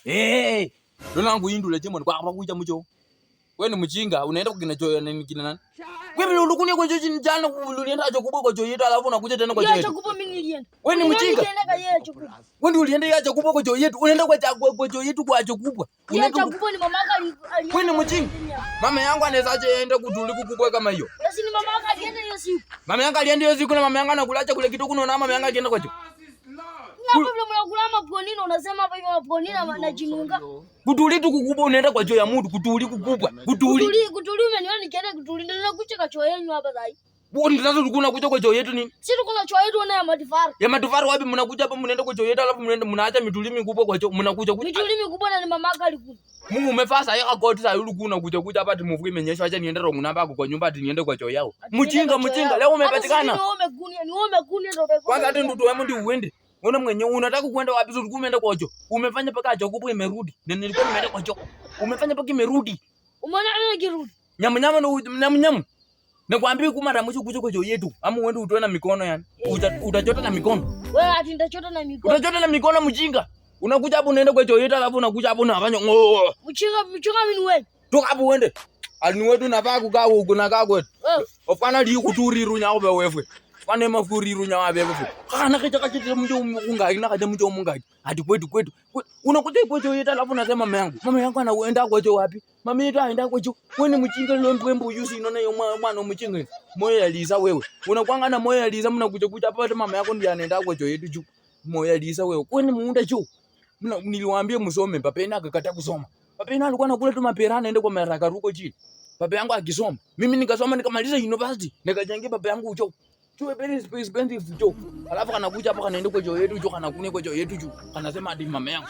Ndio langu indule chemo kwa hapa kuja mcho. Wewe ni mjinga, unaenda kukina choyo na kina nani? Wewe ulikunia kwa choyo jana ulienda acha kubwa kwa choyo alafu unakuja tena kwa choyo. Acha kubwa mimi nilienda. Wewe ni mjinga. Wewe ndio ulienda acha kubwa kwa choyo yetu. Unaenda kwa choyo yetu kwa acha kubwa. Acha kubwa ni mama yako alienda. Wewe ni mjinga. Mama yangu anaweza aje aende kutuliku kubwa kama hiyo. Basi ni mama yako alienda hiyo siku. Mama yangu alienda hiyo siku na mama yangu anakulacha kule kitu kuna mama yangu akienda kwa choyo. Hapo vile mnakula maponini unasema hapa hivi maponini na jinunga. Kutuli tu kukubwa unaenda kwa choo ya mtu kutuli kukubwa. Kutuli umeniona nikienda kutuli ndio nakucha kwa choo yenu hapa sasa. Wewe ndio sasa tulikuwa nakuja kwa choo yetu nini? Sisi tuko choo yetu na ya matofali. Ya matofali wapi mnakuja hapa mnaenda kwa choo yetu alafu mnaacha mituli mikubwa kwa choo mnakuja kuja. Mituli mikubwa na ni mama yako alikuja. Mungu umefasa yaka koti sasa yule kuna kuja hapa ati mvua imenyesha acha niende rongo namba kwa nyumba ati niende kwa choo yao. Mjinga leo umepatikana. Ni wewe umekunia ndio umekunia. Kwanza hata ndugu yangu ndio uende. Una mwenye unataka kuenda wapi? Ulikuwa umeenda kwa choo. Umefanya paka choo kubwa imerudi. Na nilikuwa nimeenda kwa choo. Umefanya paka imerudi. Umeona kirudi. Nyamu. Nakwambia kuma mara mwisho kuja kwa choo yetu. Ama uende utoe na mikono yani. Utachota na mikono. Wewe ati nitachota na mikono. Utachota na mikono mjinga. Unakuja hapo unaenda kwa choo yetu alafu unakuja hapo unafanya ngoo. Mjinga mimi wewe. Toka hapo uende. Alini wetu nafaa kukaa huko na kaa kwetu. Ofana li kuturiru nya obe wewe. Fane mafuriru nya wabe wewe. Kana kichaka mjo ungai na kaja mjo mungai. Hadi kwetu. Unakuja kwa choo yetu alafu unasema mama yangu anaenda kwa choo wapi? Mama yetu aenda kwa choo. Wewe ni mjinga lwembo yusi inaona yo mwana mjinga. Moyo ya Lisa wewe. Unakwanga na moyo ya Lisa mnakuja hapa hata mama yako ndiye anaenda kwa choo yetu juu. Moyo ya Lisa wewe. Kwani muunda choo? Niliwaambia msome, papa yenu akakataa kusoma. Papa yenu alikuwa anakula tu mapera anaenda kwa maraka ruko chini. Papa yangu akisoma. Mimi nikasoma nikamaliza university. Nikajengia papa yangu choo. Choo very expensive choo. Alafu anakuja hapa kanaenda kwa choo yetu choo kanakunia kwa choo yetu choo. Kanasema hadi mama yangu.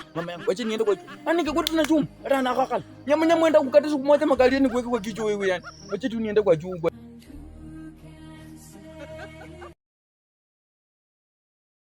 Wacha niende kwa choo. Yaani ningekuta na choo. Hata anakakala. Nyamwenda kukata siku moja makalieni kuweka kwa kichwa wewe yani. Wacha tu niende kwa choo.